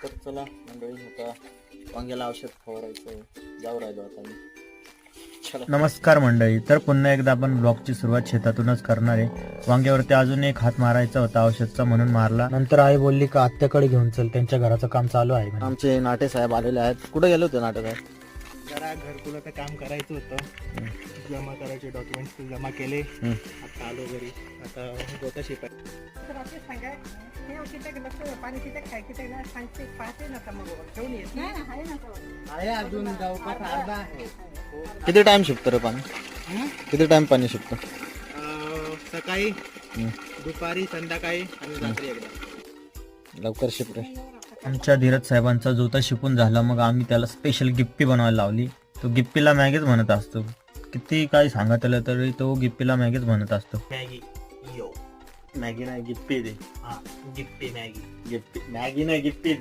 तर चला मंडळी, आता वांग्याला औषध फवारायचं जाऊ राहिलो आता मी. चला. नमस्कार मंडळी, तर पुन्हा एकदा आपण ब्लॉगची सुरुवात शेतातूनच करणार आहे. वांग्यावरती अजून एक हात मारायचा होता औषधचा, म्हणून मारला. नंतर आई बोलली का आत्याकडे घेऊन चल, त्यांच्या घराचं काम चालू आहे म्हणे. आमचे नाटे साहेब आलेले आहेत. कुठे गेले होते नाटे साहेब? जरा घरकुलाचं काम करायचं होतं, जमा करायचे डॉक्युमेंट्स जमा केले. आता आलो घरी, आता गोटा शिपाय. तर आपले सांगा हे किती लक्ष पाणी किती खाय किती ना सांगते पाहते ना मग घेऊन येत नाही ना आहे ना आहे अजून जवळपास अर्धा आहे. किती टाइम शिकतो रे पाणी? किती टाइम पाणी शिकतो? सकाळी, दुपारी, संध्याकाळी आणि रात्री एकदा. लवकर शिकतो. आमच्या धीरज साहेबांचा जोता शिकून झाला, मग आम्ही त्याला स्पेशल गिप्पी बनवायला लावली. तो गिप्पीला मॅगीच म्हणत असतो. किती काय सांगत आलं तरी तो गिप्पीला मॅगीच म्हणत असतो. मॅगी यो मॅगी नाही गिप्पी दे. हा गिप्पी मॅगी. गिप्पी मॅगी नाही गिप्पी दे.